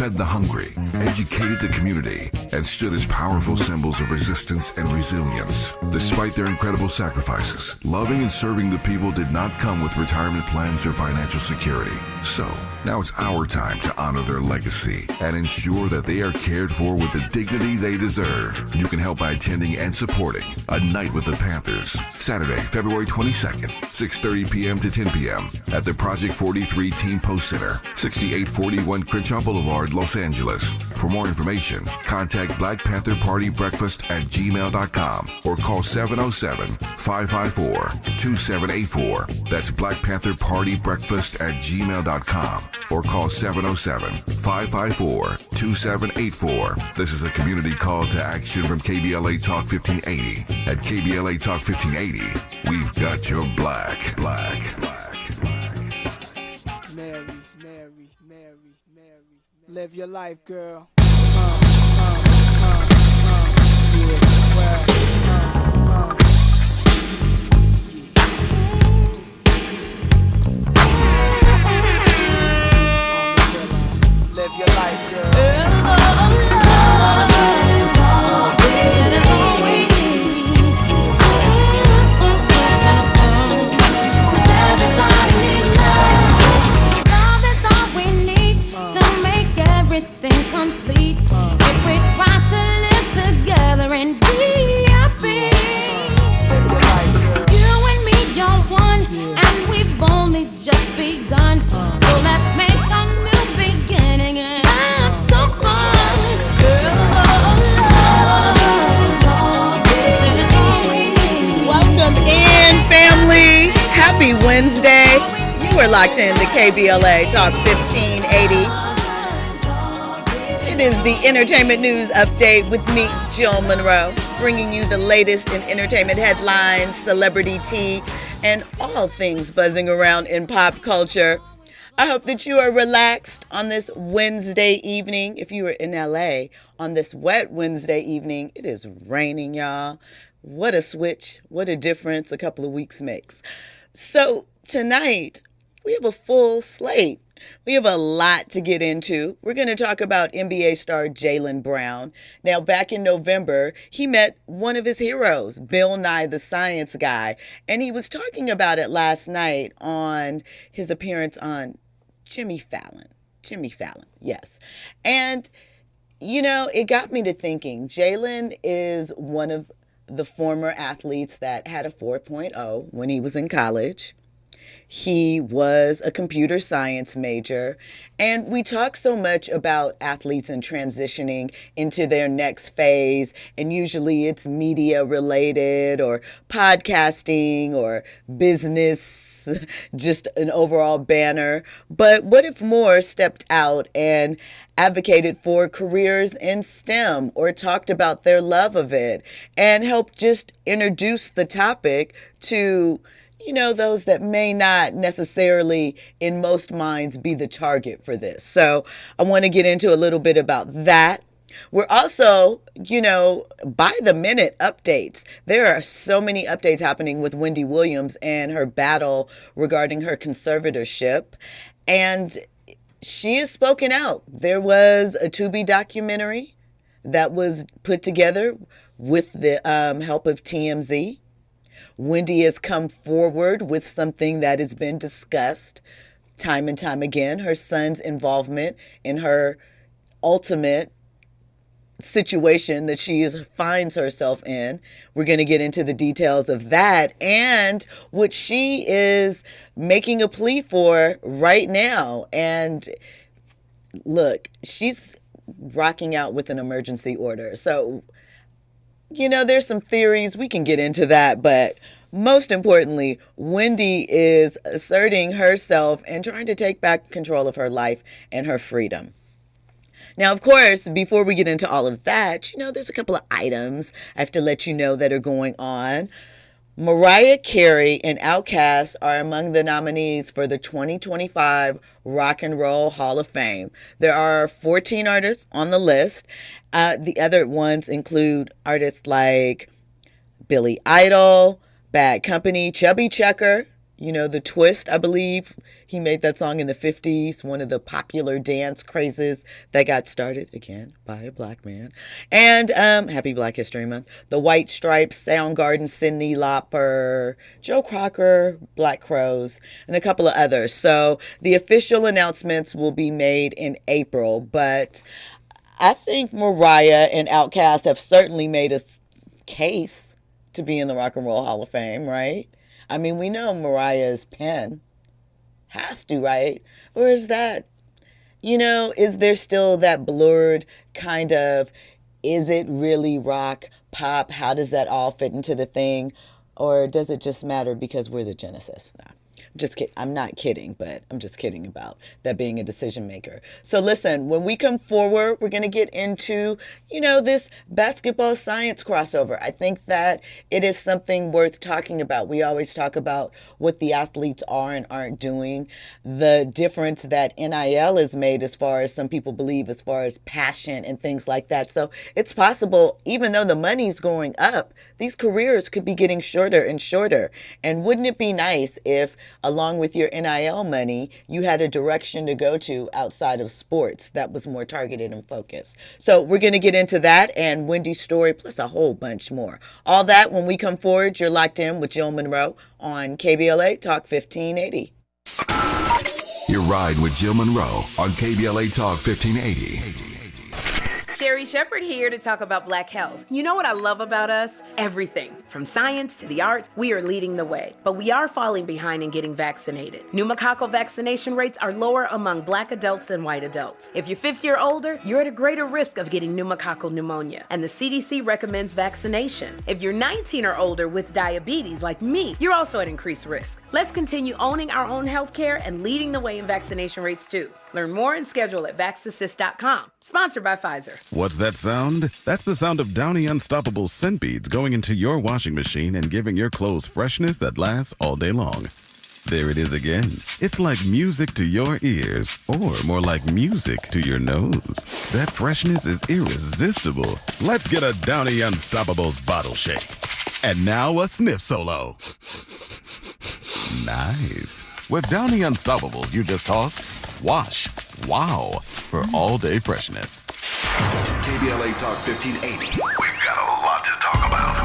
fed the hungry, educated the community, and stood as powerful symbols of resistance and resilience. Despite their incredible sacrifices, loving and serving the people did not come with retirement plans or financial security. So, now it's our time to honor their legacy and ensure that they are cared for with the dignity they deserve. You can help by attending and supporting A Night with the Panthers, Saturday, February 22nd, 6:30 p.m. to 10 p.m. at the Project 43 Team Post Center, 6841 Crenshaw Boulevard, Los Angeles. For more information, contact Black Panther Party Breakfast at gmail.com or call 707-554-2784. That's Black Panther Party Breakfast at gmail.com or call 707-554-2784. This is a community call to action from KBLA Talk 1580. At KBLA Talk 1580, we've got your black. Mary. Live your life, girl. Live your life, girl. Everything complete if we try to live together and be happy. You and me are one, and we've only just begun. So let's make a new beginning and have some fun. Welcome in, family. Happy Wednesday. You are locked in to KBLA Talk 1580. It is the Entertainment News Update with me, Jill Munroe, bringing you the latest in entertainment headlines, celebrity tea, and all things buzzing around in pop culture. I hope that you are relaxed on this Wednesday evening. If you are in LA on this wet Wednesday evening, it is raining, y'all. What a switch, what a difference a couple of weeks makes. So tonight, we have a full slate. We have a lot to get into. We're going to talk about NBA star Jaylen Brown. Now, back in November, he met one of his heroes, Bill Nye the Science Guy, and he was talking about it last night on his appearance on Jimmy Fallon, yes. And, you know, it got me to thinking, Jaylen is one of the former athletes that had a 4.0 when he was in college. He was a computer science major, and we talk so much about athletes and transitioning into their next phase, and usually it's media related or podcasting or business, just an overall banner. But what if more stepped out and advocated for careers in STEM or talked about their love of it and helped just introduce the topic to, you know, those that may not necessarily in most minds be the target for this. So I want to get into a little bit about that. We're also, you know, by the minute updates. There are so many updates happening with Wendy Williams and her battle regarding her conservatorship. And she has spoken out. There was a Tubi documentary that was put together with the help of TMZ. Wendy has come forward with something that has been discussed time and time again, her son's involvement in her ultimate situation that finds herself in. We're going to get into the details of that and what she is making a plea for right now. And look, she's rocking out with an emergency order. So, you know, there's some theories. We can get into that, but most importantly, Wendy is asserting herself and trying to take back control of her life and her freedom. Now, of course, before we get into all of that, you know, there's a couple of items I have to let you know that are going on. Mariah Carey and Outkast are among the nominees for the 2025 Rock and Roll Hall of Fame. There are 14 artists on the list. The other ones include artists like Billy Idol, Bad Company, Chubby Checker, You know, the twist, I believe he made that song in the 50s, one of the popular dance crazes that got started, again, by a black man. And happy Black History Month. The White Stripes, Soundgarden, Cyndi Lauper, Joe Cocker, Black Crowes, and a couple of others. So the official announcements will be made in April, but I think Mariah and Outkast have certainly made a case to be in the Rock and Roll Hall of Fame, right? I mean, we know Mariah's pen has to, right? Or is that, you know, is there still that blurred kind of, is it really rock, pop? How does that all fit into the thing? Or does it just matter because we're the Genesis? Nah. Just kidding. I'm not kidding, but I'm just kidding about that being a decision maker. So listen, when we come forward, we're going to get into, you know, this basketball science crossover. I think that it is something worth talking about. We always talk about what the athletes are and aren't doing, the difference that NIL has made as far as some people believe, as far as passion and things like that. So it's possible, even though the money's going up, these careers could be getting shorter and shorter. And wouldn't it be nice if, along with your NIL money, you had a direction to go to outside of sports that was more targeted and focused? So we're going to get into that and Wendy's story, plus a whole bunch more. All that when we come forward. You're locked in with Jill Munroe on KBLA Talk 1580. Your ride with Jill Munroe on KBLA Talk 1580. Sherry Shepherd here to talk about Black health. You know what I love about us? Everything. From science to the arts, we are leading the way. But we are falling behind in getting vaccinated. Pneumococcal vaccination rates are lower among Black adults than white adults. If you're 50 or older, you're at a greater risk of getting pneumococcal pneumonia. And the CDC recommends vaccination. If you're 19 or older with diabetes like me, you're also at increased risk. Let's continue owning our own healthcare and leading the way in vaccination rates too. Learn more and schedule at vaxassist.com. Sponsored by Pfizer. What's that sound? That's the sound of Downy Unstoppable scent beads going into your washing machine and giving your clothes freshness that lasts all day long. There it is again. It's like music to your ears, or more like music to your nose. That freshness is irresistible. Let's get a Downy Unstoppables bottle shake. And now a sniff solo. Nice. With Downy Unstoppables, you just toss, wash, wow, for all-day freshness. KBLA Talk 1580. We've got a lot to talk about.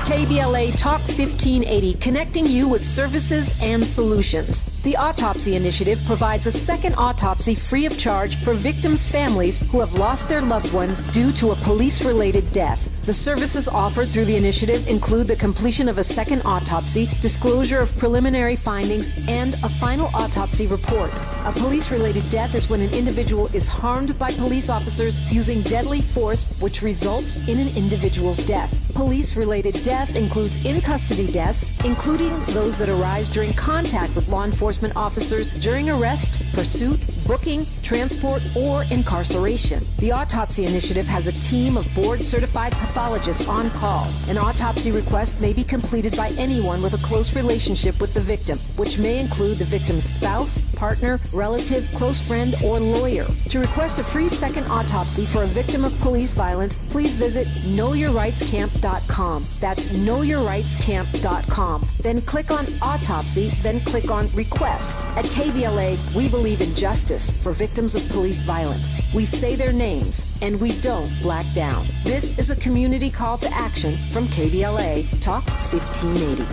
KBLA Talk 1580, connecting you with services and solutions. The Autopsy Initiative provides a second autopsy free of charge for victims' families who have lost their loved ones due to a police-related death. The services offered through the initiative include the completion of a second autopsy, disclosure of preliminary findings, and a final autopsy report. A police-related death is when an individual is harmed by police officers using deadly force, which results in an individual's death. Police-related death includes in-custody deaths, including those that arise during contact with law enforcement officers during arrest, pursuit, booking, transport, or incarceration. The Autopsy Initiative has a team of board-certified pathologists on call. An autopsy request may be completed by anyone with a close relationship with the victim, which may include the victim's spouse, partner, relative, close friend, or lawyer. To request a free second autopsy for a victim of police violence, please visit knowyourrightscamp.com. That's knowyourrightscamp.com. Then click on Autopsy, then click on Request. At KBLA, we believe in justice for victims of police violence. We say their names, and we don't black down. This is a community call to action from KBLA Talk 1580.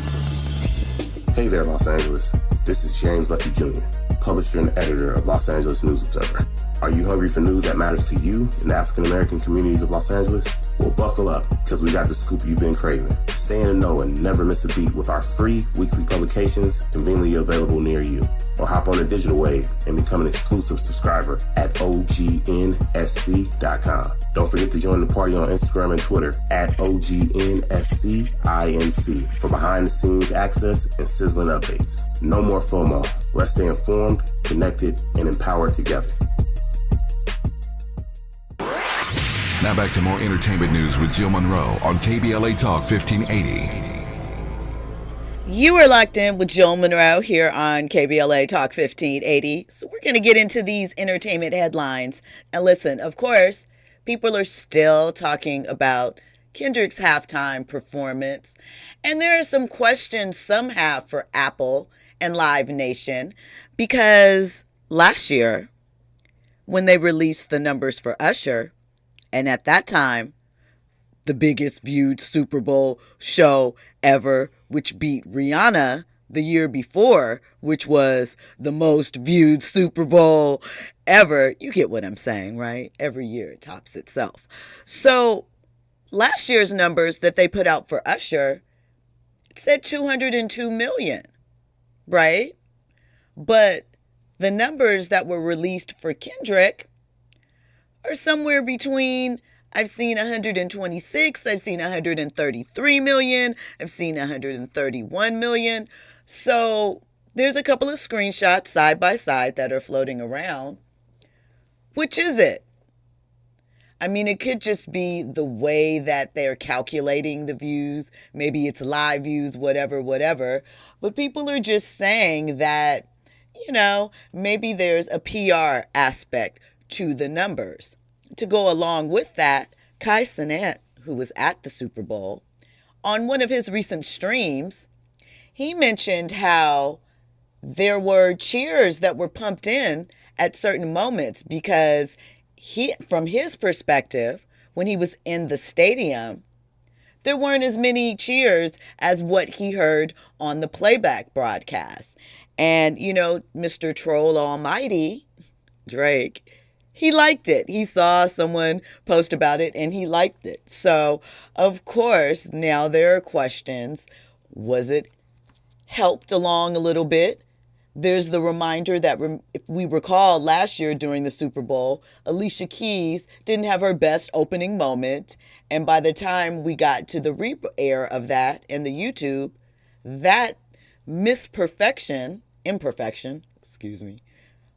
Hey there, Los Angeles. This is James Lucky Jr., publisher and editor of Los Angeles News Observer. Are you hungry for news that matters to you in the African-American communities of Los Angeles? Well, buckle up, because we got the scoop you've been craving. Stay in the know and never miss a beat with our free weekly publications conveniently available near you. Or hop on the digital wave and become an exclusive subscriber at OGNSC.com. Don't forget to join the party on Instagram and Twitter at OGNSCINC for behind-the-scenes access and sizzling updates. No more FOMO. Let's stay informed, connected, and empowered together. Now back to more entertainment news with Jill Munroe on KBLA Talk 1580. You are locked in with Jill Munroe here on KBLA Talk 1580. So we're going to get into these entertainment headlines. And listen, of course, people are still talking about Kendrick's halftime performance. And there are some questions some have for Apple and Live Nation, because last year, when they released the numbers for Usher, and at that time, the biggest viewed Super Bowl show ever, which beat Rihanna the year before, which was the most viewed Super Bowl ever. You get what I'm saying, right? Every year it tops itself. So last year's numbers that they put out for Usher, it said 202 million, right? But the numbers that were released for Kendrick are somewhere between, I've seen 126, I've seen 133 million, I've seen 131 million. So there's a couple of screenshots side by side that are floating around. Which is it? I mean, it could just be the way that they're calculating the views. Maybe it's live views, whatever. But people are just saying that, maybe there's a PR aspect to the numbers. To go along with that, Kai Cenat, who was at the Super Bowl, on one of his recent streams, he mentioned how there were cheers that were pumped in at certain moments because from his perspective, when he was in the stadium, there weren't as many cheers as what he heard on the playback broadcast. And, Mr. Troll Almighty, Drake, he liked it. He saw someone post about it and he liked it. So, of course, now there are questions. Was it helped along a little bit? There's the reminder that if we recall last year during the Super Bowl, Alicia Keys didn't have her best opening moment. And by the time we got to the re-air of that in the YouTube, that imperfection,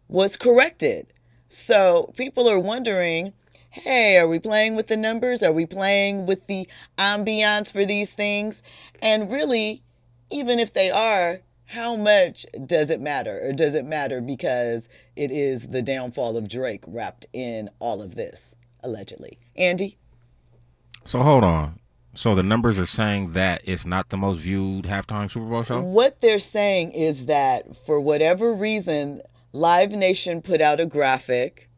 was corrected. So people are wondering, hey, are we playing with the numbers? Are we playing with the ambiance for these things? And really, even if they are, how much does it matter? Or does it matter because it is the downfall of Drake wrapped in all of this, allegedly? Andy? So hold on. So the numbers are saying that it's not the most viewed halftime Super Bowl show? What they're saying is that for whatever reason, Live Nation put out a graphic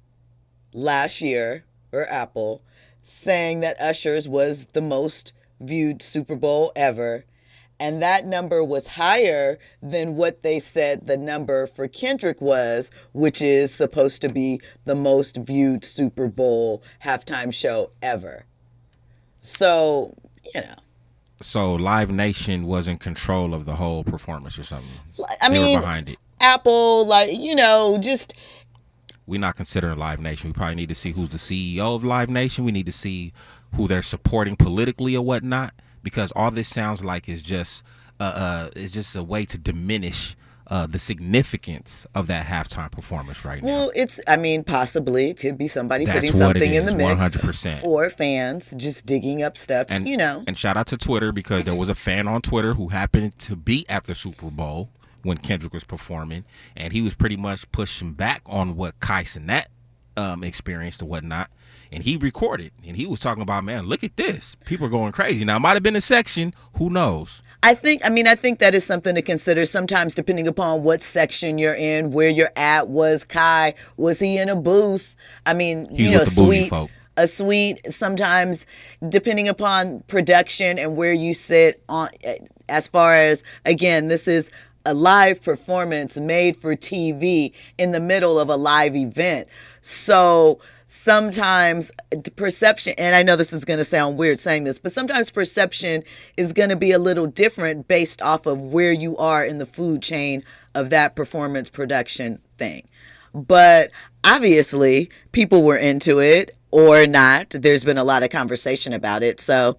last year, or Apple, saying that Usher's was the most viewed Super Bowl ever. And that number was higher than what they said the number for Kendrick was, which is supposed to be the most viewed Super Bowl halftime show ever. So, So Live Nation was in control of the whole performance or something? They were behind it. Apple, just... We're not considering Live Nation. We probably need to see who's the CEO of Live Nation. We need to see who they're supporting politically or whatnot, because all this sounds like is just a way to diminish the significance of that halftime performance right now. Well, possibly it could be somebody That's putting something in the mix. 100%. Or fans just digging up stuff, And shout out to Twitter, because there was a fan on Twitter who happened to be at the Super Bowl when Kendrick was performing, and he was pretty much pushing back on what Kai Cenat experienced and whatnot. And he recorded, and he was talking about, man, look at this. People are going crazy. Now, it might have been a section. Who knows? I think that is something to consider sometimes, depending upon what section you're in, where you're at. Was he in a booth? A suite, sometimes depending upon production and where you sit on, as far as, again, this is a live performance made for TV in the middle of a live event. So sometimes perception, and I know this is going to sound weird saying this, but sometimes perception is going to be a little different based off of where you are in the food chain of that performance production thing. But obviously, people were into it or not. There's been a lot of conversation about it. So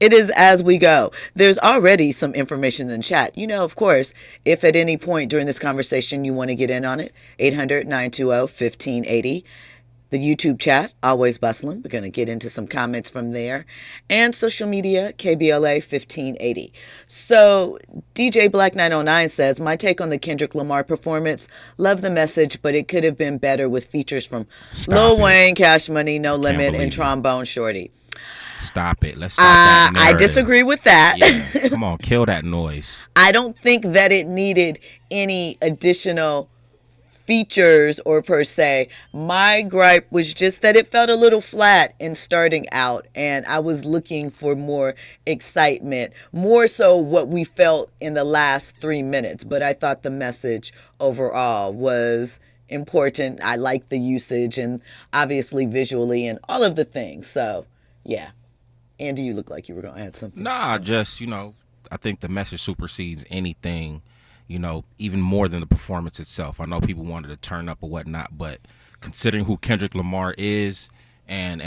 it is as we go. There's already some information in the chat. Of course, if at any point during this conversation you want to get in on it, 800-920-1580. The YouTube chat, always bustling. We're going to get into some comments from there. And social media, KBLA 1580. So DJ Black 909 says, my take on the Kendrick Lamar performance, love the message, but it could have been better with features from Lil Wayne, Cash Money, No Limit, and Trombone Shorty. Stop it. Let's stop that I narrative. disagree with that. Yeah. Come on, kill that noise. I don't think that it needed any additional features or per se. My gripe was just that it felt a little flat in starting out, and I was looking for more excitement, more so what we felt in the last 3 minutes. But I thought the message overall was important. I liked the usage and obviously visually and all of the things. So yeah. Andy, you look like you were going to add something. Nah, just, I think the message supersedes anything, even more than the performance itself. I know people wanted to turn up or whatnot, but considering who Kendrick Lamar is and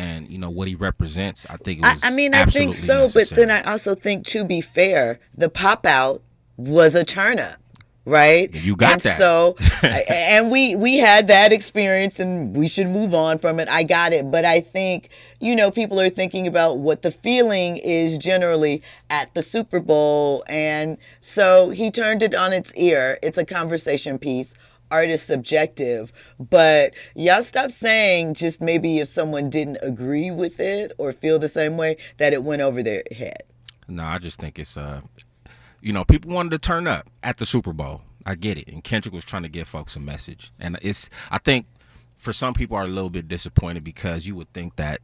what he represents, I think it was I think absolutely so, necessary. but then I also think, to be fair, the pop out was a turn up. Right? You got that. So, and we had that experience and we should move on from it. I got it. But I think, people are thinking about what the feeling is generally at the Super Bowl. And so he turned it on its ear. It's a conversation piece. Art is subjective. But y'all stop saying just maybe if someone didn't agree with it or feel the same way that it went over their head. No, I just think it's people wanted to turn up at the Super Bowl. I get it. And Kendrick was trying to give folks a message. And I think for some people are a little bit disappointed because you would think that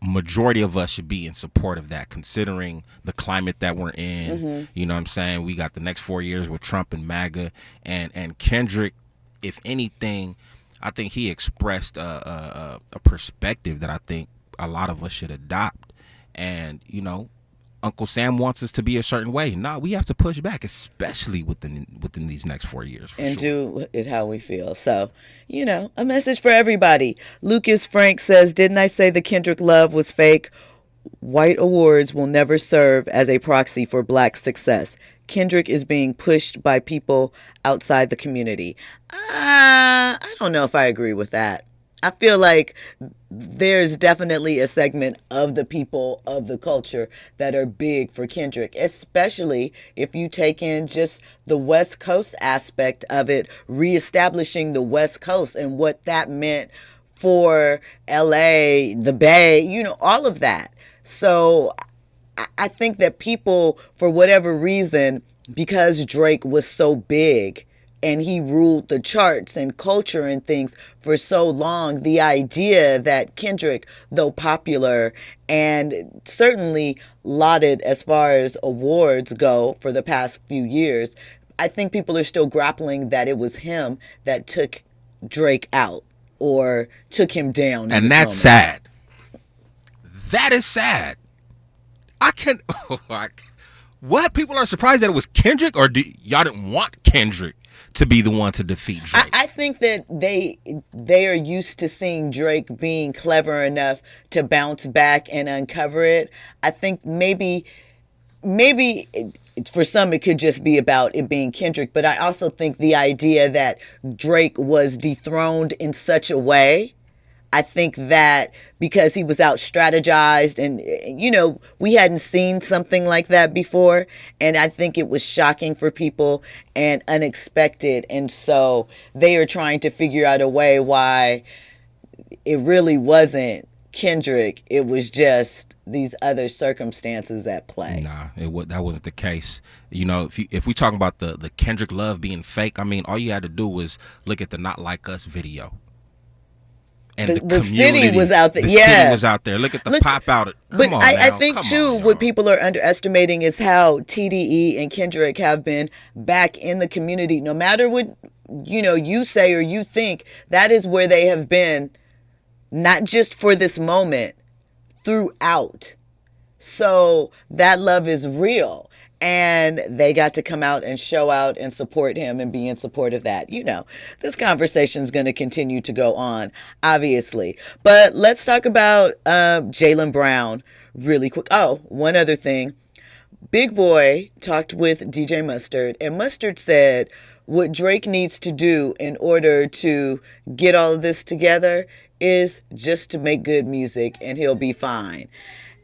majority of us should be in support of that, considering the climate that we're in. Mm-hmm. You know what I'm saying? We got the next 4 years with Trump and MAGA. And Kendrick, if anything, I think he expressed a perspective that I think a lot of us should adopt. And, Uncle Sam wants us to be a certain way. No, we have to push back, especially within these next 4 years. And do it how we feel. So, a message for everybody. Lucas Frank says, didn't I say the Kendrick love was fake? White awards will never serve as a proxy for black success. Kendrick is being pushed by people outside the community. I don't know if I agree with that. I feel like there's definitely a segment of the people of the culture that are big for Kendrick, especially if you take in just the West Coast aspect of it, reestablishing the West Coast and what that meant for LA, the Bay, all of that. So I think that people, for whatever reason, because Drake was so big, and he ruled the charts and culture and things for so long, the idea that Kendrick, though popular and certainly lauded as far as awards go for the past few years, I think people are still grappling that it was him that took Drake out or took him down. And that's sad. That is sad. What? People are surprised that it was Kendrick, or y'all didn't want Kendrick to be the one to defeat Drake? I think that they are used to seeing Drake being clever enough to bounce back and uncover it. I think maybe for some it could just be about it being Kendrick, but I also think the idea that Drake was dethroned in such a way, I think that because he was out strategized and, we hadn't seen something like that before. And I think it was shocking for people and unexpected. And so they are trying to figure out a way why it really wasn't Kendrick. It was just these other circumstances at play. Nah, that wasn't the case. If we talk about the Kendrick love being fake, I mean, all you had to do was look at the Not Like Us video. And the city was out there. The city was out there. Look at the pop out. But I think, too, what people are underestimating is how TDE and Kendrick have been back in the community. No matter what, you say or you think, that is where they have been, not just for this moment, throughout. So that love is real. And they got to come out and show out and support him and be in support of that. This conversation is going to continue to go on, obviously. But let's talk about Jaylen Brown really quick. Oh, one other thing. Big Boy talked with DJ Mustard, and Mustard said what Drake needs to do in order to get all of this together is just to make good music, and he'll be fine.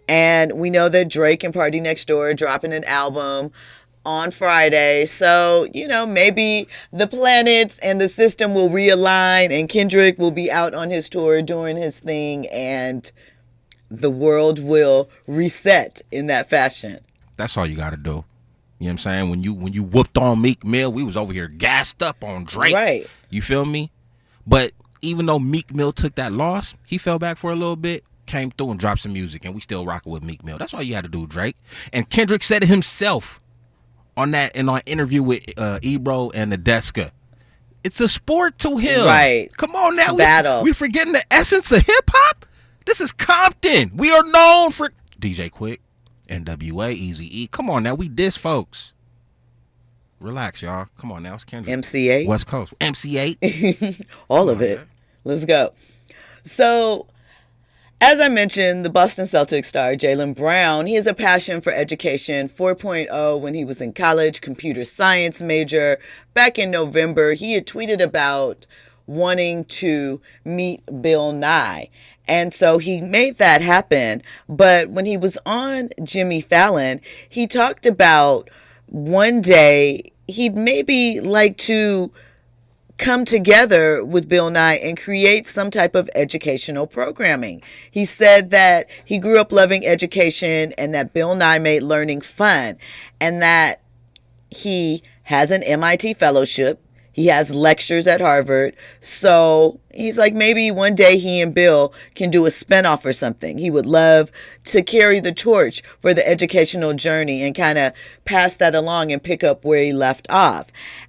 And we know that Drake and Party Next Door are dropping an album on Friday. So, maybe the planets and the system will realign and Kendrick will be out on his tour doing his thing and the world will reset in that fashion. That's all you got to do. You know what I'm saying? When you whooped on Meek Mill, we was over here gassed up on Drake. Right. You feel me? But even though Meek Mill took that loss, he fell back for a little bit, came through and dropped some music, and we still rocking with Meek Mill. That's all you had to do, Drake. And Kendrick said it himself on an interview with Ebro and Nadeska. It's a sport to him. Right. Come on now. Battle. We forgetting the essence of hip hop? This is Compton. We are known for DJ Quick, NWA, Eazy-E. Come on now. We diss folks. Relax, y'all. Come on now. It's Kendrick. MC8. West Coast. MC8. All of it. Man. Let's go. So, as I mentioned, the Boston Celtics star Jaylen Brown, he has a passion for education. 4.0 when he was in college, computer science major. Back in November, he had tweeted about wanting to meet Bill Nye. And so he made that happen. But when he was on Jimmy Fallon, he talked about one day he'd maybe like to come together with Bill Nye and create some type of educational programming. He said that he grew up loving education and that Bill Nye made learning fun, and that he has an MIT fellowship. He has lectures at Harvard. So he's like, maybe one day he and Bill can do a spinoff or something. He would love to carry the torch for the educational journey and kind of pass that along and pick up where he left off.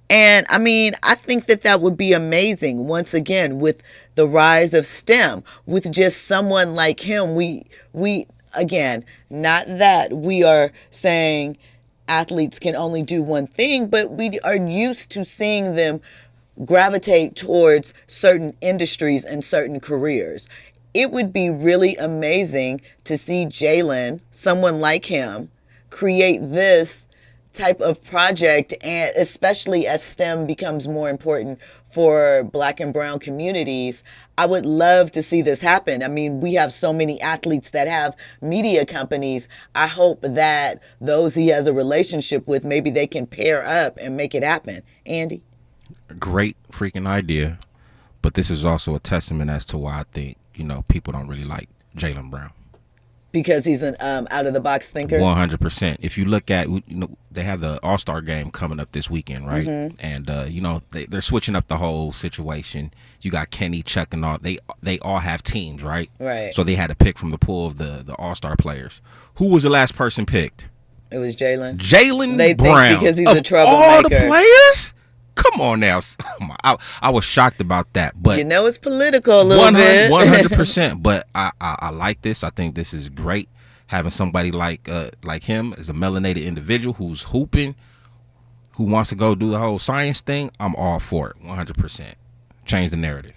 And I mean, I think that would be amazing. Once again, with the rise of STEM, with just someone like him, we again, not that we are saying athletes can only do one thing, but we are used to seeing them gravitate towards certain industries and certain careers. It would be really amazing to see Jaylen, someone like him, create this type of project, and especially as STEM becomes more important for Black and brown communities. I would love to see this happen. I mean, we have so many athletes that have media companies. I hope that those he has a relationship with, maybe they can pair up and make it happen. Andy? Great freaking idea. But this is also a testament as to why I think, people don't really like Jaylen Brown. Because he's an out-of-the-box thinker? 100%. If you look at, they have the All-Star game coming up this weekend, right? Mm-hmm. And, they're switching up the whole situation. You got Kenny, Chuck, and all. They all have teams, right? Right. So they had to pick from the pool of the All-Star players. Who was the last person picked? It was Jaylen. Jaylen Brown. They think because he's a troublemaker. All the players? Come on now. I was shocked about that. But it's political a little bit. 100%. But I like this. I think this is great. Having somebody like him as a melanated individual who's hooping, who wants to go do the whole science thing, I'm all for it. 100%. Change the narrative.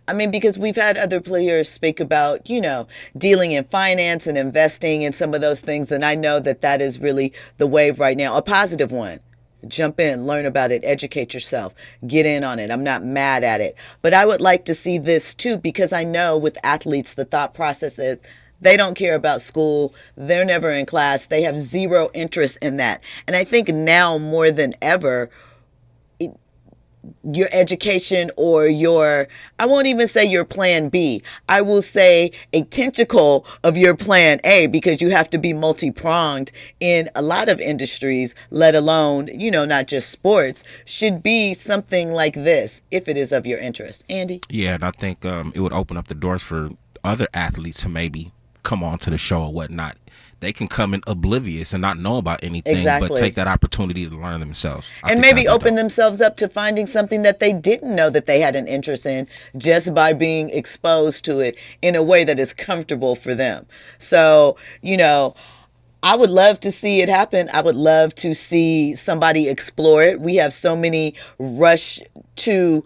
I mean, because we've had other players speak about, dealing in finance and investing and some of those things. And I know that is really the wave right now, a positive one. Jump in, learn about it, educate yourself, get in on it. I'm not mad at it. But I would like to see this too, because I know with athletes, the thought process is they don't care about school. They're never in class. They have zero interest in that. And I think now more than ever, your education or I won't even say your plan B. I will say a tentacle of your plan A, because you have to be multi-pronged in a lot of industries, let alone, not just sports, should be something like this if it is of your interest. Andy? Yeah, and I think it would open up the doors for other athletes to maybe come on to the show or whatnot. They can come in oblivious and not know about anything, exactly, but take that opportunity to learn themselves. And maybe open themselves up to finding something that they didn't know that they had an interest in just by being exposed to it in a way that is comfortable for them. So, I would love to see it happen. I would love to see somebody explore it. We have so many rush to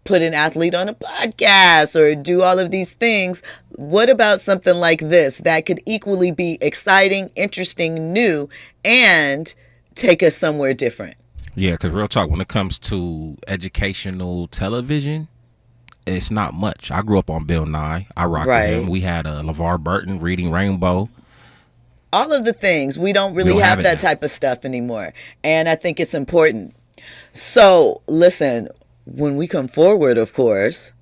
put an athlete on a podcast or do all of these things. What about something like this that could equally be exciting, interesting, new, and take us somewhere different? Yeah, because real talk, when it comes to educational television, it's not much. I grew up on Bill Nye. I rocked with him. We had LeVar Burton, Reading Rainbow. All of the things. We don't really have that type of stuff anymore. And I think it's important. So, listen, when we come forward, of course,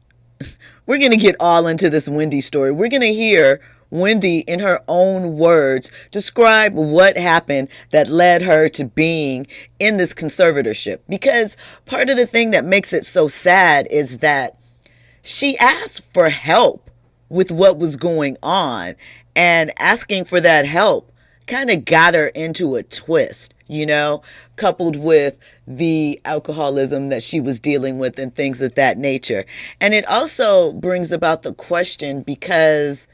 we're going to get all into this Wendy story. We're going to hear Wendy, in her own words, describe what happened that led her to being in this conservatorship. Because part of the thing that makes it so sad is that she asked for help with what was going on, and asking for that help kind of got her into a twist, coupled with the alcoholism that she was dealing with and things of that nature. And it also brings about the question because,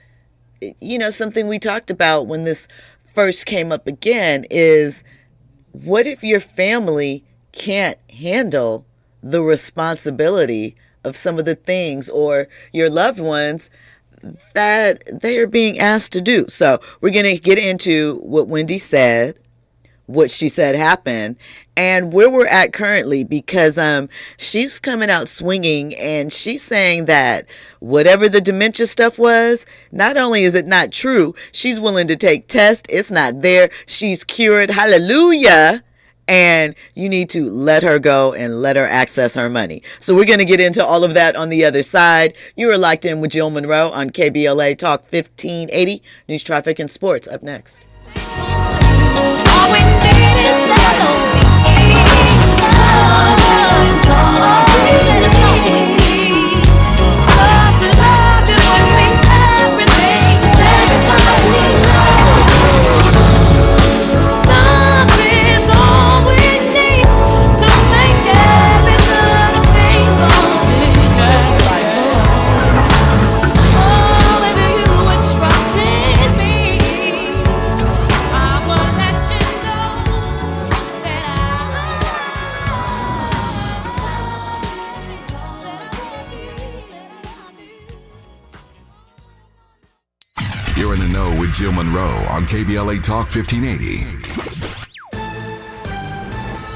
something we talked about when this first came up again is, what if your family can't handle the responsibility of some of the things, or your loved ones, that they are being asked to do? So we're going to get into what Wendy said, what she said happened, and where we're at currently, because she's coming out swinging, and she's saying that whatever the dementia stuff was, not only is it not true, she's willing to take tests. It's not there. She's cured. Hallelujah. And you need to let her go and let her access her money. So we're going to get into all of that on the other side. You are locked in with Jill Munroe on KBLA Talk 1580. News, traffic, and sports up next. All we need is love. You're in the know with Jill Munroe on KBLA Talk 1580.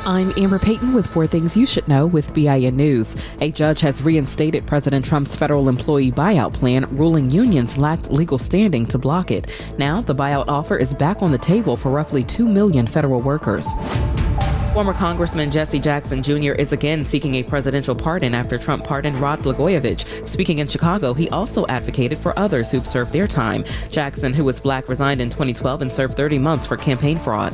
I'm Amber Payton with 4 Things You Should Know with BIN News. A judge has reinstated President Trump's federal employee buyout plan, ruling unions lacked legal standing to block it. Now, the buyout offer is back on the table for roughly 2 million federal workers. Former Congressman Jesse Jackson Jr. is again seeking a presidential pardon after Trump pardoned Rod Blagojevich. Speaking in Chicago, he also advocated for others who've served their time. Jackson, who was black, resigned in 2012 and served 30 months for campaign fraud.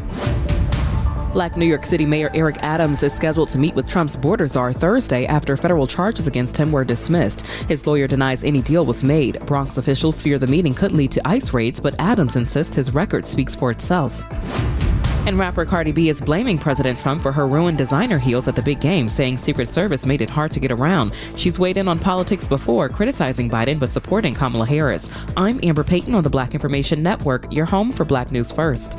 Black New York City Mayor Eric Adams is scheduled to meet with Trump's border czar Thursday after federal charges against him were dismissed. His lawyer denies any deal was made. Bronx officials fear the meeting could lead to ICE raids, but Adams insists his record speaks for itself. And rapper Cardi B is blaming President Trump for her ruined designer heels at the big game, saying Secret Service made it hard to get around. She's weighed in on politics before, criticizing Biden but supporting Kamala Harris. I'm Amber Payton on the Black Information Network, your home for Black News First.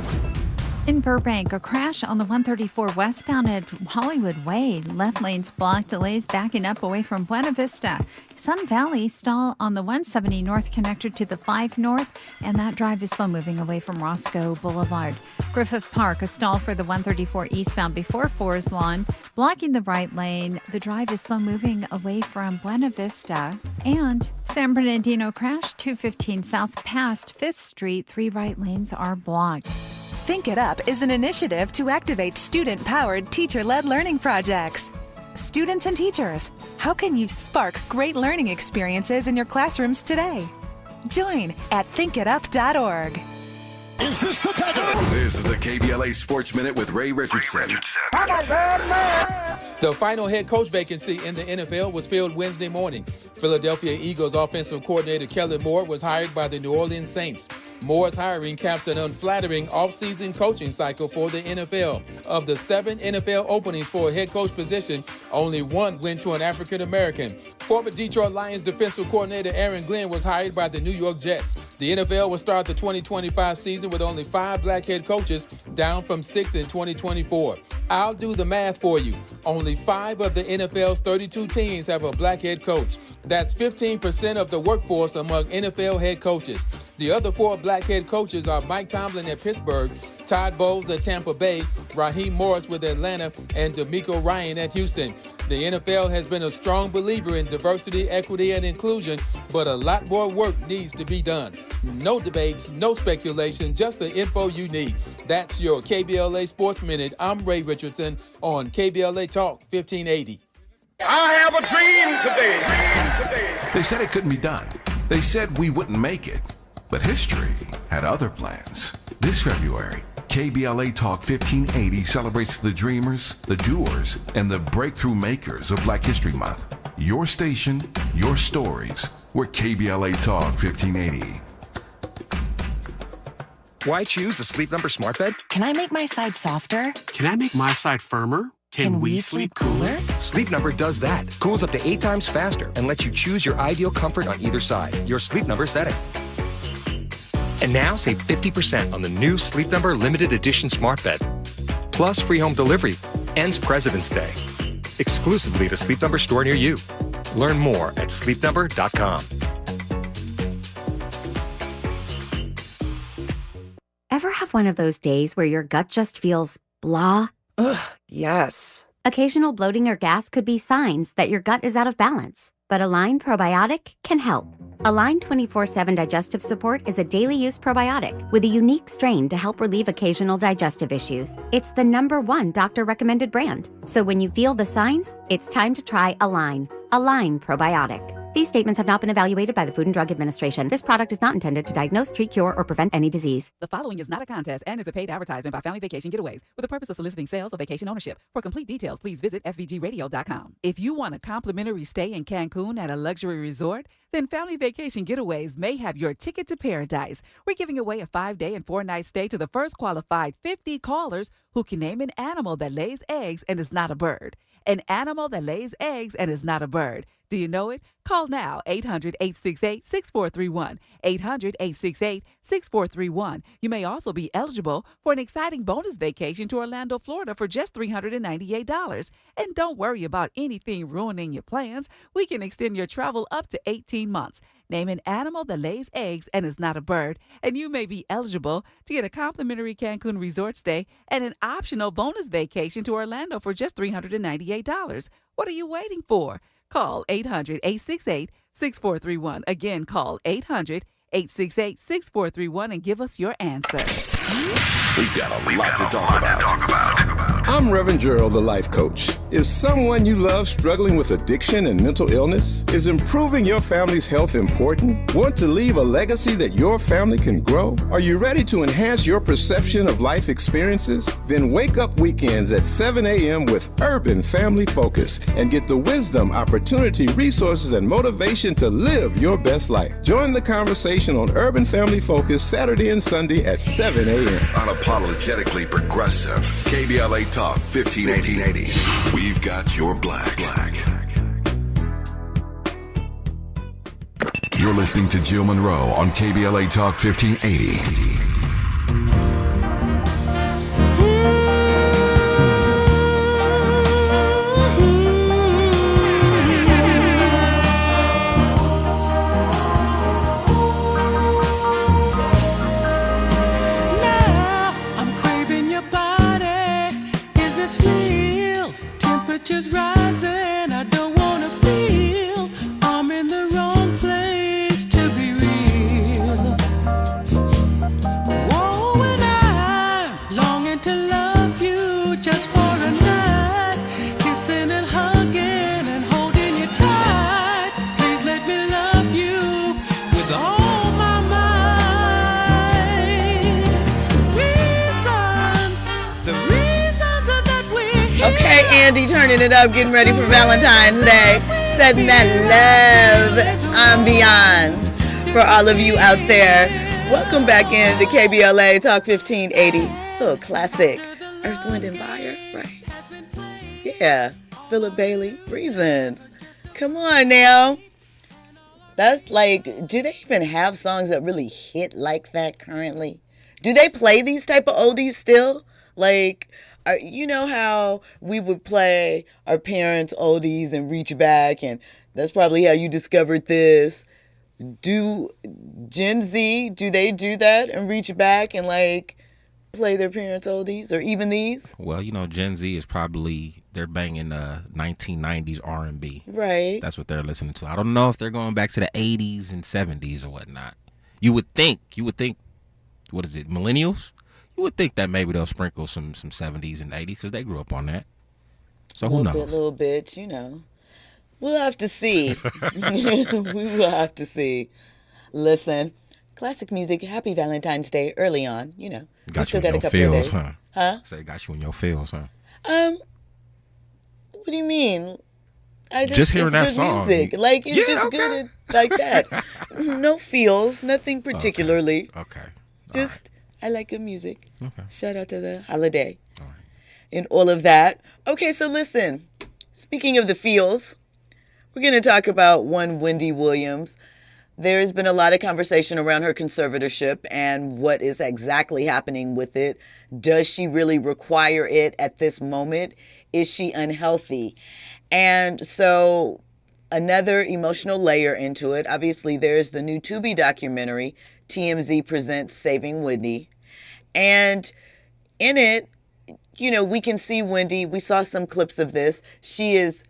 In Burbank, a crash on the 134 westbound at Hollywood Way. Left lanes blocked, delays backing up away from Buena Vista. Sun Valley stall on the 170 north connector to the 5 north, and that drive is slow moving away from Roscoe Boulevard. Griffith Park, a stall for the 134 eastbound before Forest Lawn, blocking the right lane. The drive is slow moving away from Buena Vista. And San Bernardino crash, 215 south past 5th Street. 3 right lanes are blocked. Think It Up is an initiative to activate student-powered, teacher-led learning projects. Students and teachers, how can you spark great learning experiences in your classrooms today? Join at thinkitup.org. Is this the tether? This is the KBLA Sports Minute with Ray Richardson. The final head coach vacancy in the NFL was filled Wednesday morning. Philadelphia Eagles offensive coordinator Kellen Moore was hired by the New Orleans Saints. Moore's hiring caps an unflattering offseason coaching cycle for the NFL. Of the 7 NFL openings for a head coach position, only 1 went to an African American. Former Detroit Lions defensive coordinator Aaron Glenn was hired by the New York Jets. The NFL will start the 2025 season with only 5 black head coaches, down from 6 in 2024. I'll do the math for you. Only 5 of the NFL's 32 teams have a black head coach. That's 15% of the workforce among NFL head coaches. The other 4 black head coaches are Mike Tomlin at Pittsburgh, Todd Bowles at Tampa Bay, Raheem Morris with Atlanta, and D'Amico Ryan at Houston. The NFL has been a strong believer in diversity, equity, and inclusion, but a lot more work needs to be done. No debates, no speculation, just the info you need. That's your KBLA Sports Minute. I'm Ray Richardson on KBLA Talk 1580. I have a dream today. They said it couldn't be done. They said we wouldn't make it. But history had other plans. This February, KBLA Talk 1580 celebrates the dreamers, the doers, and the breakthrough makers of Black History Month. Your station, your stories. We're KBLA Talk 1580. Why choose a Sleep Number smart bed? Can I make my side softer? Can I make my side firmer? Can we sleep cooler? Sleep Number does that. Cools up to 8 times faster and lets you choose your ideal comfort on either side. Your Sleep Number setting. And now save 50% on the new Sleep Number limited edition smart bed. Plus free home delivery. Ends President's Day. Exclusively at a Sleep Number store near you. Learn more at sleepnumber.com. Ever have one of those days where your gut just feels blah? Ugh, yes. Occasional bloating or gas could be signs that your gut is out of balance, but Align Probiotic can help. Align 24/7 Digestive Support is a daily use probiotic with a unique strain to help relieve occasional digestive issues. It's the #1 doctor-recommended brand. So when you feel the signs, it's time to try Align. Align Probiotic. These statements have not been evaluated by the Food and Drug Administration. This product is not intended to diagnose, treat, cure, or prevent any disease. The following is not a contest and is a paid advertisement by Family Vacation Getaways for the purpose of soliciting sales of vacation ownership. For complete details, please visit fvgradio.com. If you want a complimentary stay in Cancun at a luxury resort, then Family Vacation Getaways may have your ticket to paradise. We're giving away a 5-day and 4-night stay to the first qualified 50 callers who can name an animal that lays eggs and is not a bird. An animal that lays eggs and is not a bird. Do you know it? Call now, 800-868-6431, 800-868-6431. You may also be eligible for an exciting bonus vacation to Orlando, Florida for just $398. And don't worry about anything ruining your plans. We can extend your travel up to 18 months. Name an animal that lays eggs and is not a bird, and you may be eligible to get a complimentary Cancun resort stay and an optional bonus vacation to Orlando for just $398. What are you waiting for? Call 800-868-6431. Again, call 800-868-6431 and give us your answer. We've got a lot to talk about. I'm Reverend Gerald, the life coach. Is someone you love struggling with addiction and mental illness? Is improving your family's health important? Want to leave a legacy that your family can grow? Are you ready to enhance your perception of life experiences? Then wake up weekends at 7 a.m. with Urban Family Focus and get the wisdom, opportunity, resources, and motivation to live your best life. Join the conversation on Urban Family Focus Saturday and Sunday at 7 a.m. Unapologetically progressive. KBLA Talk 1580. We've got your black. You're listening to Jill Munroe on KBLA Talk 1580. Temperatures rising, I don't wanna feel I'm in the wrong place to be real. Whoa, and I'm longing to love you just for a night, kissing and hugging and holding you tight. Please let me love you with all my might. The reasons that we're here. Okay, Andy, turning it up, getting ready for Valentine's Day, setting that love ambiance for all of you out there. Welcome back in to KBLA Talk 1580. Little classic, Earth, Wind, and Fire, right? Yeah, Philip Bailey, Reasons. Come on now. That's like, do they even have songs that really hit like that currently? Do they play these type of oldies still? Like, you know how we would play our parents' oldies and reach back, and that's probably how you discovered this. Do Gen Z, do they do that and reach back and like play their parents' oldies or even these? Well, you know, Gen Z is probably, they're banging 1990s R&B. Right. That's what they're listening to. I don't know if they're going back to the 80s and 70s or whatnot. You would think, what is it, millennials? You would think that maybe they'll sprinkle some 70s and 80s because they grew up on that. So who knows? Little bit, you know. We'll have to see. We will have to see. Listen, classic music. Happy Valentine's Day early on, you know. Got still you in got a your couple of feels, days. huh? Huh? Say got you in your feels, huh? What do you mean? I Just hearing it's that good song. music. Like, it's Yeah, just okay. good like that. No feels, nothing particularly. Okay. Just, I like good music. Okay. Shout out to the holiday and all of that. Okay, so listen, speaking of the feels, we're going to talk about one Wendy Williams. There's been a lot of conversation around her conservatorship and what is exactly happening with it. Does she really require it at this moment? Is she unhealthy? And so another emotional layer into it. Obviously, there's the new Tubi documentary, TMZ Presents Saving Wendy. And in it, you know, we can see Wendy. We saw some clips of this. She is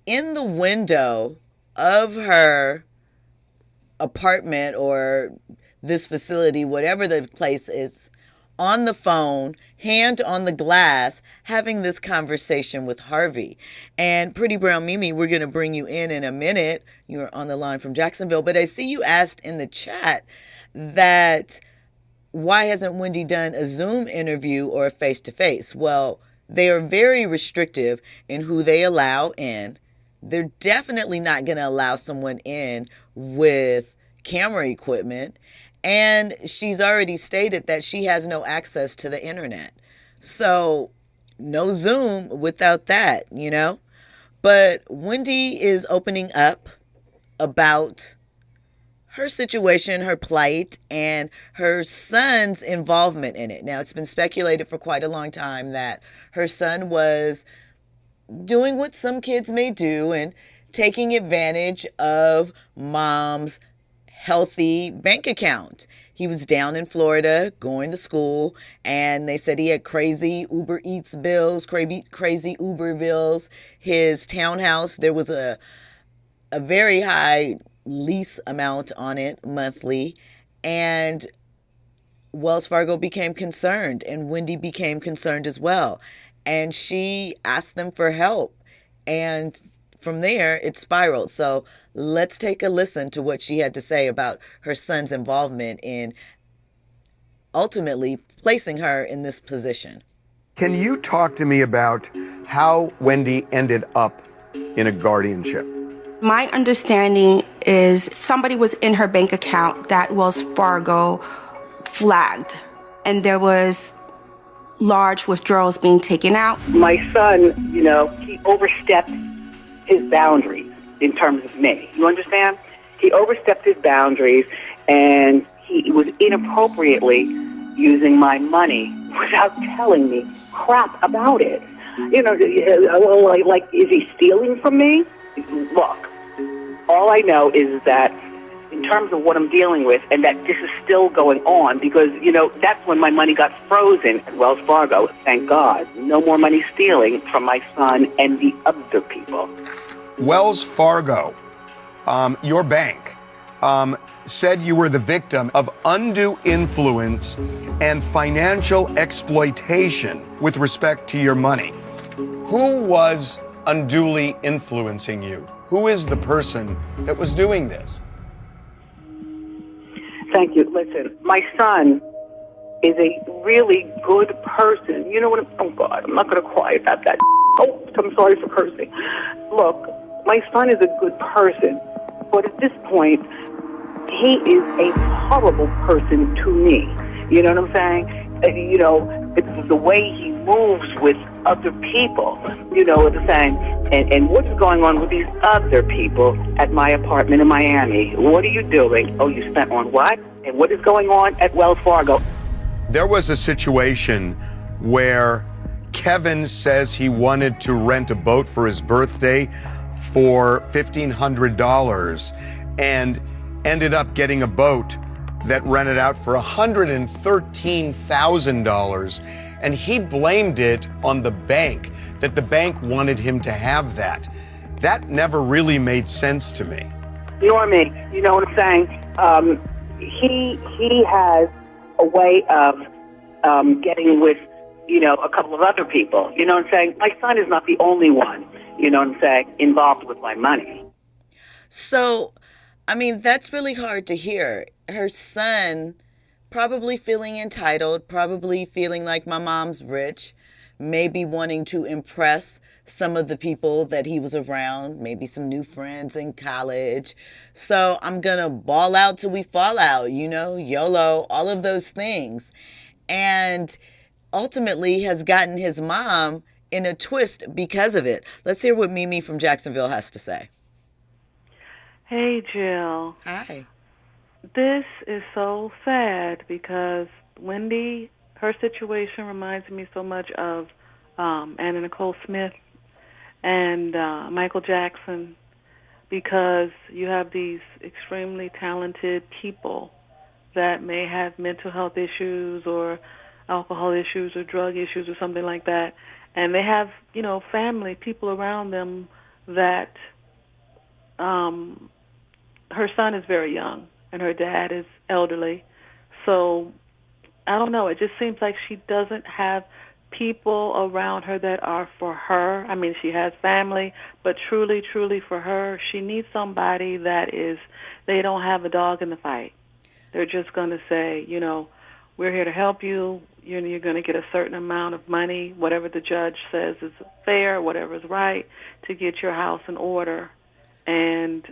in the window of her apartment or this facility, whatever the place is, on the phone, hand on the glass, having this conversation with Harvey. And Pretty Brown Mimi, we're going to bring you in a minute. You're on the line from Jacksonville. But I see you asked in the chat that why hasn't Wendy done a Zoom interview or a face-to-face? Well, they are very restrictive in who they allow in. They're definitely not going to allow someone in with camera equipment. And she's already stated that she has no access to the internet. So no Zoom without that, you know. But Wendy is opening up about her situation, her plight, and her son's involvement in it. Now, it's been speculated for quite a long time that her son was doing what some kids may do and taking advantage of mom's healthy bank account. He was down in Florida going to school, and they said he had crazy Uber Eats bills, crazy Uber bills. His townhouse, there was a very high lease amount on it monthly, and Wells Fargo became concerned, and Wendy became concerned as well. And she asked them for help. And from there, it spiraled. So let's take a listen to what she had to say about her son's involvement in ultimately placing her in this position. Can you talk to me about how Wendy ended up in a guardianship? My understanding is somebody was in her bank account that Wells Fargo flagged, and there was large withdrawals being taken out. My son, you know, he overstepped his boundaries in terms of me. You understand? He overstepped his boundaries, and he was inappropriately using my money without telling me crap about it. You know, like is he stealing from me? Look, all I know is that in terms of what I'm dealing with, and that this is still going on, because, you know, that's when my money got frozen at Wells Fargo. Thank God. No more money stealing from my son and the other people. Wells Fargo, your bank, said you were the victim of undue influence and financial exploitation with respect to your money. Who was unduly influencing you? Who is the person that was doing this? Thank you. Listen, my son is a really good person. You know what? Oh, God, I'm not going to cry about that. Oh, I'm sorry for cursing. Look, my son is a good person, but at this point, he is a horrible person to me. You know what I'm saying? You know, it's the way he moves with other people. You know what I'm saying? And what's going on with these other people at my apartment in Miami? What are you doing? Oh, you spent on what? And what is going on at Wells Fargo? There was a situation where Kevin says he wanted to rent a boat for his birthday for $1,500 and ended up getting a boat that rented out for $113,000. And he blamed it on the bank, that the bank wanted him to have that. That never really made sense to me. Normie, you know what I'm saying? He has a way of getting with, you know, a couple of other people. You know what I'm saying? My son is not the only one, you know what I'm saying, involved with my money. So I mean, that's really hard to hear. Her son probably feeling entitled, probably feeling like my mom's rich, maybe wanting to impress some of the people that he was around, maybe some new friends in college. So I'm going to ball out till we fall out, you know, YOLO, all of those things. And ultimately has gotten his mom in a twist because of it. Let's hear what Mimi from Jacksonville has to say. Hey, Jill. Hi. This is so sad because Wendy, her situation reminds me so much of Anna Nicole Smith and Michael Jackson, because you have these extremely talented people that may have mental health issues or alcohol issues or drug issues or something like that, and they have, you know, family, people around them that her son is very young and her dad is elderly. So I don't know, it just seems like she doesn't have people around her that are for her. I mean, she has family, but truly, truly for her, she needs somebody that is, they don't have a dog in the fight. They're just going to say, you know, we're here to help you. You're going to get a certain amount of money, whatever the judge says is fair, whatever is right, to get your house in order. And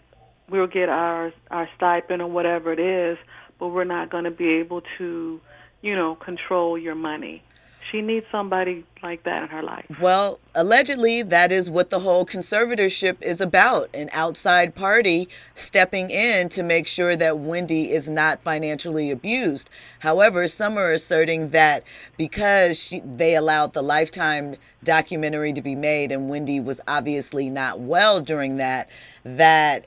we'll get our stipend or whatever it is, but we're not going to be able to, you know, control your money. She needs somebody like that in her life. Well, allegedly, that is what the whole conservatorship is about, an outside party stepping in to make sure that Wendy is not financially abused. However, some are asserting that because they allowed the Lifetime documentary to be made and Wendy was obviously not well during that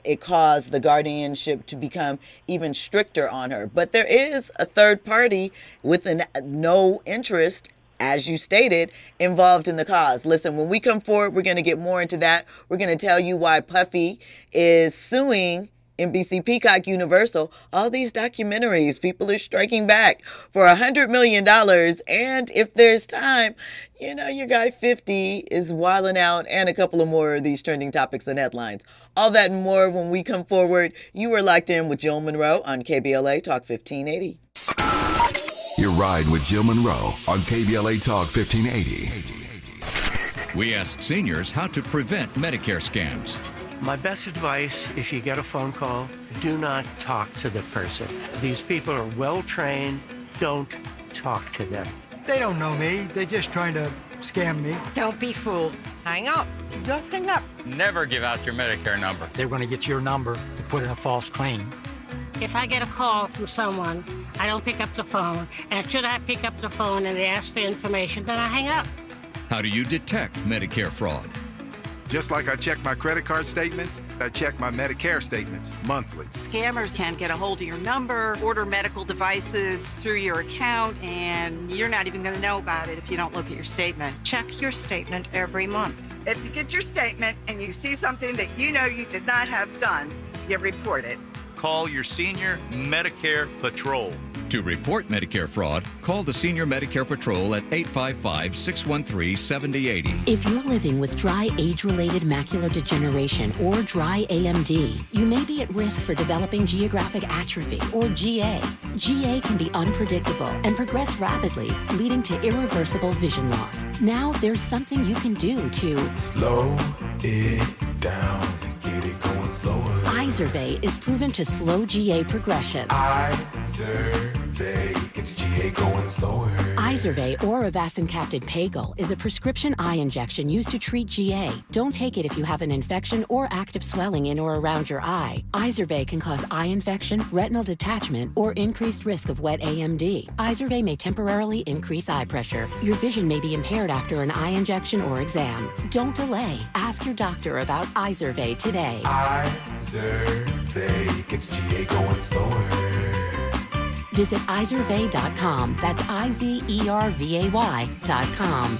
it caused the guardianship to become even stricter on her. But there is a third party with no interest, as you stated, involved in the cause. Listen, when we come forward, we're going to get more into that. We're going to tell you why Puffy is suing NBC, Peacock, Universal. All these documentaries, people are striking back for $100 million. And if there's time, you know, your guy 50 is wilding out, and a couple of more of these trending topics and headlines. All that and more when we come forward. You are locked in with Jill Munroe on KBLA Talk 1580. You're riding with Jill Munroe on KBLA Talk 1580. We ask seniors how to prevent Medicare scams. My best advice, if you get a phone call, do not talk to the person. These people are well trained. Don't talk to them. They don't know me. They're just trying to scam me. Don't be fooled. Hang up. Just hang up. Never give out your Medicare number. They're going to get your number to put in a false claim. If I get a call from someone, I don't pick up the phone. And should I pick up the phone and they ask for information, then I hang up. How do you detect Medicare fraud? Just like I check my credit card statements, I check my Medicare statements monthly. Scammers can get a hold of your number, order medical devices through your account, and you're not even going to know about it if you don't look at your statement. Check your statement every month. If you get your statement and you see something that you know you did not have done, you report it. Call your senior Medicare Patrol. To report Medicare fraud, call the Senior Medicare Patrol at 855-613-7080. If you're living with dry age-related macular degeneration or dry AMD, you may be at risk for developing geographic atrophy or GA. GA can be unpredictable and progress rapidly, leading to irreversible vision loss. Now there's something you can do to slow it down and get it going slower. Izervay is proven to slow GA progression. Izervay gets GA going slower. Izervay or avacincaptad pagel is a prescription eye injection used to treat GA. Don't take it if you have an infection or active swelling in or around your eye. Izervay can cause eye infection, retinal detachment, or increased risk of wet AMD. Izervay may temporarily increase eye pressure. Your vision may be impaired after an eye injection or exam. Don't delay. Ask your doctor about Izervay today. Izervay gets GA going slower. Visit Izervay.com. That's IZERVAY.com.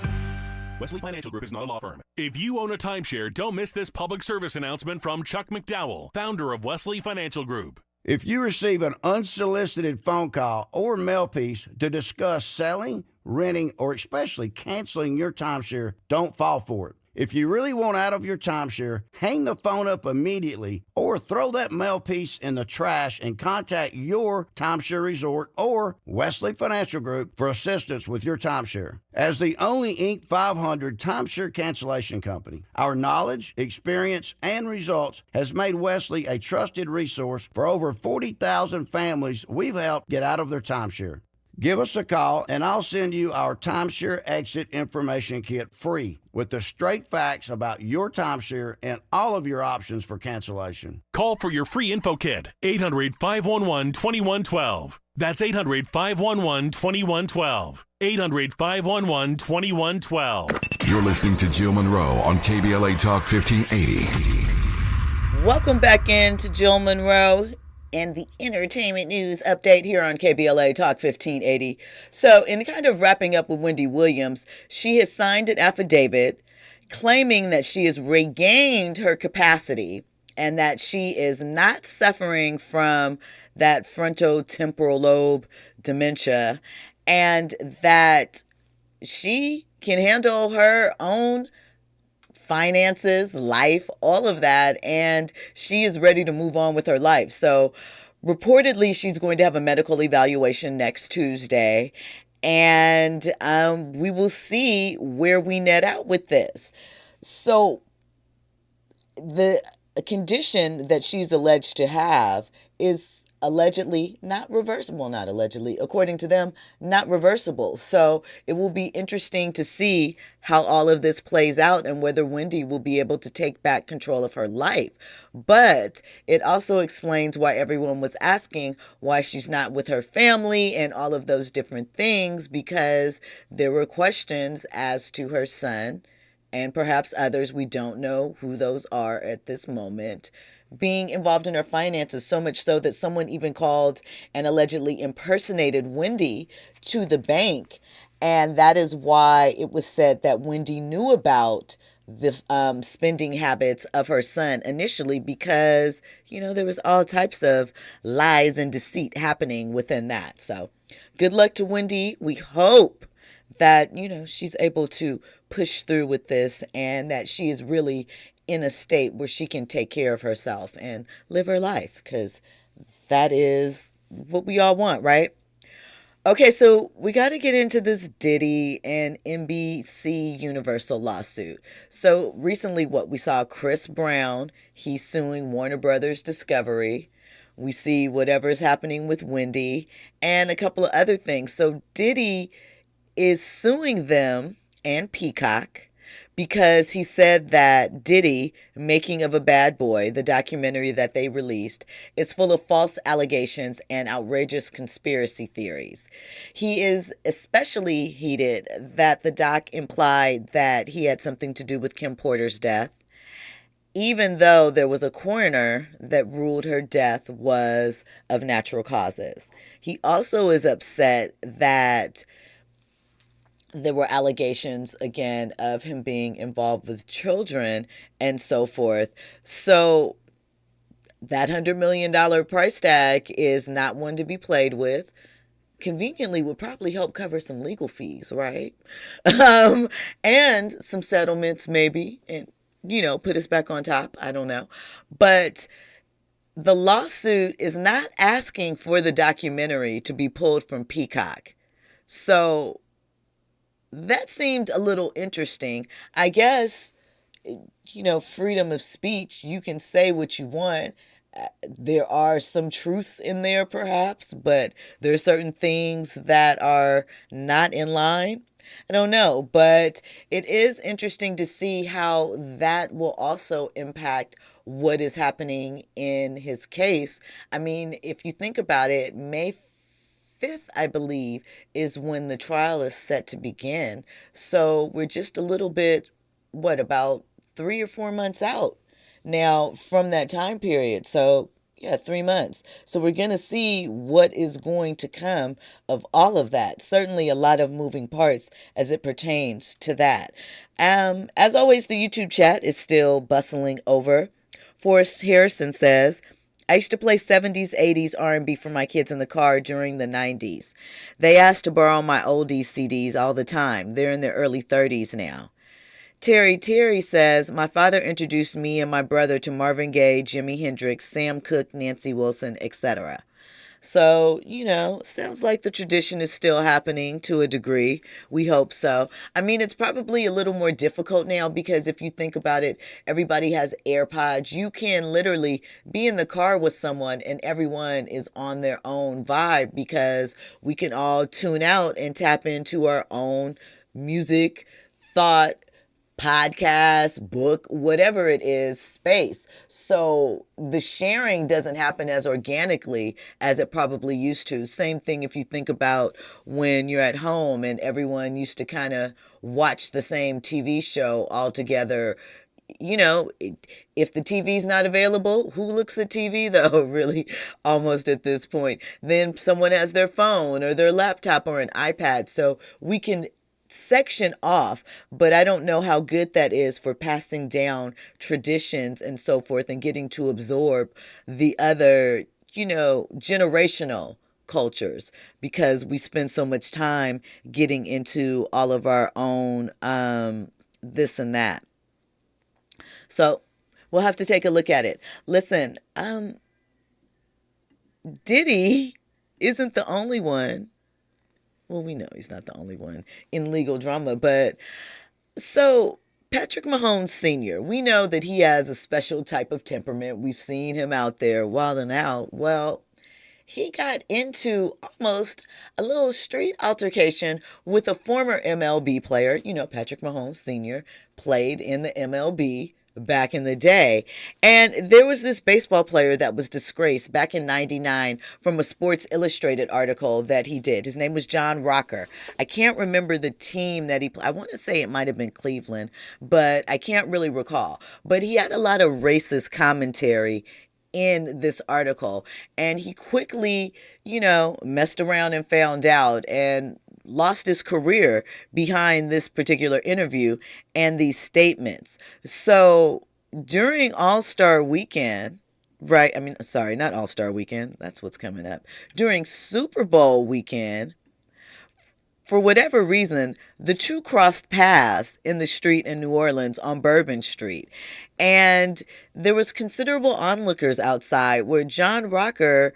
Wesley Financial Group is not a law firm. If you own a timeshare, don't miss this public service announcement from Chuck McDowell, founder of Wesley Financial Group. If you receive an unsolicited phone call or mail piece to discuss selling, renting, or especially canceling your timeshare, don't fall for it. If you really want out of your timeshare, hang the phone up immediately or throw that mail piece in the trash and contact your timeshare resort or Wesley Financial Group for assistance with your timeshare. As the only Inc. 500 timeshare cancellation company, our knowledge, experience, and results has made Wesley a trusted resource for over 40,000 families we've helped get out of their timeshare. Give us a call and I'll send you our timeshare exit information kit free with the straight facts about your timeshare and all of your options for cancellation. Call for your free info kit. 800-511-2112. That's 800-511-2112. 800-511-2112. You're listening to Jill Munroe on KBLA Talk 1580. Welcome back into Jill Munroe and the entertainment news update here on KBLA Talk 1580. So, in kind of wrapping up with Wendy Williams, she has signed an affidavit claiming that she has regained her capacity and that she is not suffering from that frontotemporal lobe dementia, and that she can handle her own finances, life, all of that, and she is ready to move on with her life. So reportedly, she's going to have a medical evaluation next Tuesday, and we will see where we net out with this. So the condition that she's alleged to have is allegedly not reversible, not allegedly, according to them, not reversible. So it will be interesting to see how all of this plays out and whether Wendy will be able to take back control of her life. But it also explains why everyone was asking why she's not with her family and all of those different things, because there were questions as to her son and perhaps others, we don't know who those are at this moment, being involved in her finances, so much so that someone even called and allegedly impersonated Wendy to the bank. And that is why it was said that Wendy knew about the spending habits of her son initially, because, you know, there was all types of lies and deceit happening within that. So good luck to Wendy. We hope that, you know, she's able to push through with this and that she is really in a state where she can take care of herself and live her life, because that is what we all want, right? Okay, so we got to get into this Diddy and NBCUniversal lawsuit. So recently, we saw Chris Brown, he's suing Warner Brothers Discovery. We see whatever's happening with Wendy and a couple of other things. So Diddy is suing them and Peacock because he said that Diddy, Making of a Bad Boy, the documentary that they released, is full of false allegations and outrageous conspiracy theories. He is especially heated that the doc implied that he had something to do with Kim Porter's death, even though there was a coroner that ruled her death was of natural causes. He also is upset that there were allegations, again, of him being involved with children and so forth. So that $100 million price tag is not one to be played with. Conveniently would probably help cover some legal fees, right? And some settlements maybe, and, you know, put us back on top. I don't know. But the lawsuit is not asking for the documentary to be pulled from Peacock. So that seemed a little interesting. I guess, you know, freedom of speech, you can say what you want. There are some truths in there perhaps, but there are certain things that are not in line. I don't know, but it is interesting to see how that will also impact what is happening in his case. I mean, if you think about it, May 5th, I believe, is when the trial is set to begin. So we're just a little bit, about 3 or 4 months out now from that time period. So yeah, 3 months. So we're going to see what is going to come of all of that. Certainly a lot of moving parts as it pertains to that. As always, the YouTube chat is still bustling over. Forrest Harrison says, I used to play 70s, 80s R&B for my kids in the car during the 90s. They asked to borrow my oldies CDs all the time. They're in their early 30s now. Terry says, my father introduced me and my brother to Marvin Gaye, Jimi Hendrix, Sam Cooke, Nancy Wilson, etc. So, sounds like the tradition is still happening to a degree. We hope so. I mean, it's probably a little more difficult now because if you think about it, everybody has AirPods. You can literally be in the car with someone and everyone is on their own vibe because we can all tune out and tap into our own music, thought, podcast, book, whatever it is, space. So the sharing doesn't happen as organically as it probably used to. Same thing if you think about when you're at home and everyone used to kind of watch the same TV show all together. If the TV's not available, who looks at TV though, really, almost at this point? Then someone has their phone or their laptop or an iPad. So we can section off, but I don't know how good that is for passing down traditions and so forth and getting to absorb the other, generational cultures because we spend so much time getting into all of our own this and that. So we'll have to take a look at it. Listen, Diddy isn't the only one. Well, we know he's not the only one in legal drama, but so Patrick Mahomes Sr., we know that he has a special type of temperament. We've seen him out there wilding out. Well, he got into almost a little street altercation with a former MLB player. Patrick Mahomes Sr. played in the MLB back in the day. And there was this baseball player that was disgraced back in 99 from a Sports Illustrated article that he did. His name was John Rocker. I can't remember the team that he played. I want to say it might have been Cleveland, but I can't really recall. But he had a lot of racist commentary in this article. And he quickly, messed around and found out and lost his career behind this particular interview and these statements. So during All-Star Weekend, right? I mean, sorry, not All-Star Weekend. That's what's coming up. During Super Bowl weekend, for whatever reason, the two crossed paths in the street in New Orleans on Bourbon Street. And there was considerable onlookers outside where John Rocker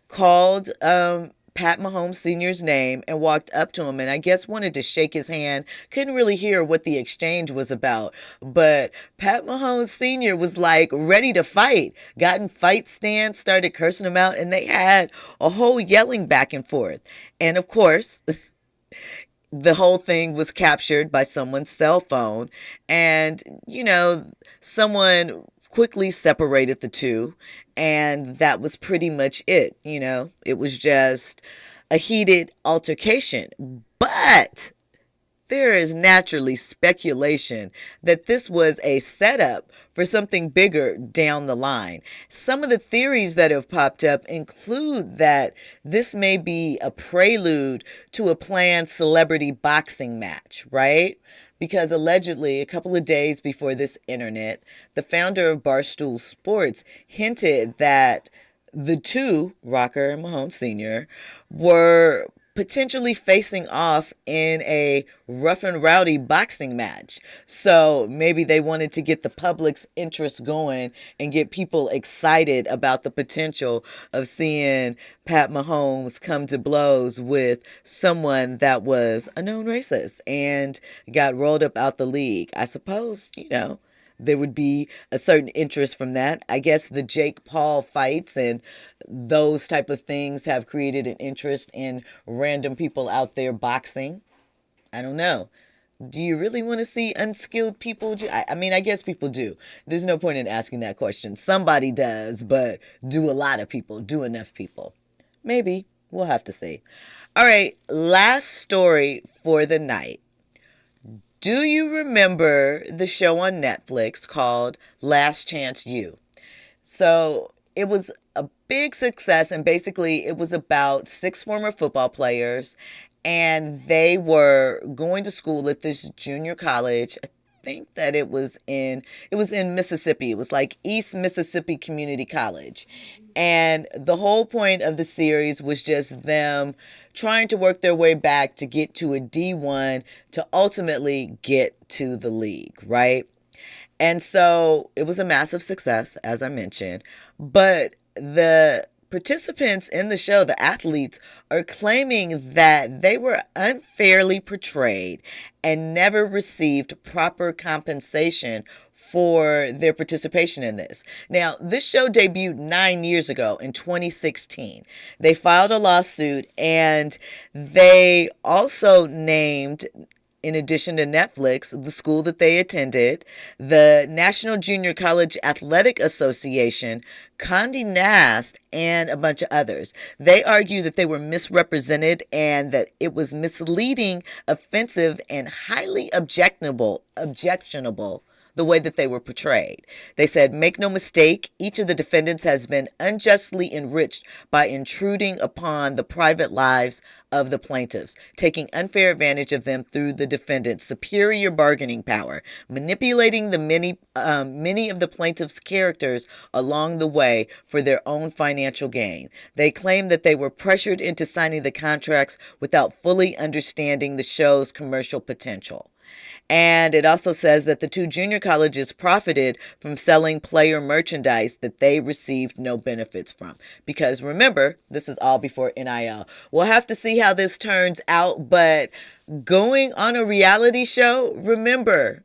called Pat Mahomes Sr.'s name and walked up to him and I guess wanted to shake his hand. Couldn't really hear what the exchange was about. But Pat Mahomes Sr. was like ready to fight. Got in fight stance, started cursing him out, and they had a whole yelling back and forth. And of course, the whole thing was captured by someone's cell phone. And, someone quickly separated the two. And that was pretty much it. It was just a heated altercation. But there is naturally speculation that this was a setup for something bigger down the line. Some of the theories that have popped up include that this may be a prelude to a planned celebrity boxing match, right? Because allegedly, a couple of days before this internet, the founder of Barstool Sports hinted that the two, Rocker and Mahomes Sr., were potentially facing off in a rough and rowdy boxing match. So maybe they wanted to get the public's interest going and get people excited about the potential of seeing Pat Mahomes come to blows with someone that was a known racist and got rolled up out the league. I suppose, there would be a certain interest from that. I guess the Jake Paul fights and those type of things have created an interest in random people out there boxing. I don't know. Do you really want to see unskilled people? I mean, I guess people do. There's no point in asking that question. Somebody does, but do a lot of people, do enough people? Maybe. We'll have to see. All right, last story for the night. Do you remember the show on Netflix called LastChanceU? So it was a big success, and basically it was about 6 former football players, and they were going to school at this junior college. I think that it was in Mississippi. It was like East Mississippi Community College. And the whole point of the series was just them trying to work their way back to get to a D1 to ultimately get to the league, right? And so it was a massive success, as I mentioned. But the participants in the show, the athletes, are claiming that they were unfairly portrayed and never received proper compensation for their participation in this. Now, this show debuted 9 years ago in 2016. They filed a lawsuit, and they also named, in addition to Netflix, the school that they attended, the National Junior College Athletic Association, Condé Nast, and a bunch of others. They argue that they were misrepresented and that it was misleading, offensive, and highly objectionable the way that they were portrayed. They said, make no mistake, each of the defendants has been unjustly enriched by intruding upon the private lives of the plaintiffs, taking unfair advantage of them through the defendant's superior bargaining power, manipulating the many of the plaintiffs' characters along the way for their own financial gain. They claim that they were pressured into signing the contracts without fully understanding the show's commercial potential. And it also says that the two junior colleges profited from selling player merchandise that they received no benefits from. Because remember, this is all before NIL. We'll have to see how this turns out, but going on a reality show, remember,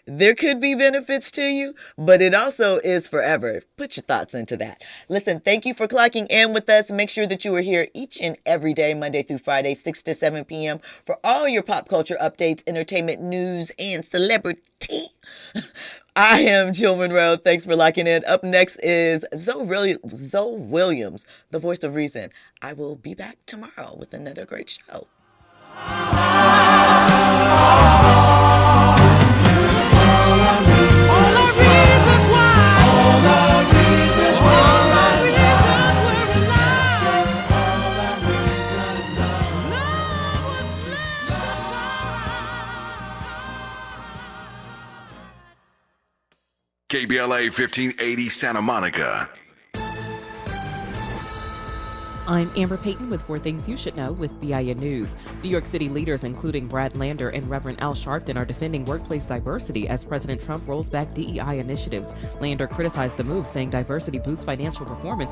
there could be benefits to you, but it also is forever. Put your thoughts into that. Listen, thank you for clocking in with us. Make sure that you are here each and every day, Monday through Friday, 6 to 7 p.m. for all your pop culture updates, entertainment, news, and celebrity. I am Jill Munroe. Thanks for locking in. Up next is Zoe Williams, the voice of reason. I will be back tomorrow with another great show. KBLA 1580 Santa Monica. I'm Amber Payton with 4 Things You Should Know with BIN News. New York City leaders, including Brad Lander and Reverend Al Sharpton, are defending workplace diversity as President Trump rolls back DEI initiatives. Lander criticized the move, saying diversity boosts financial performance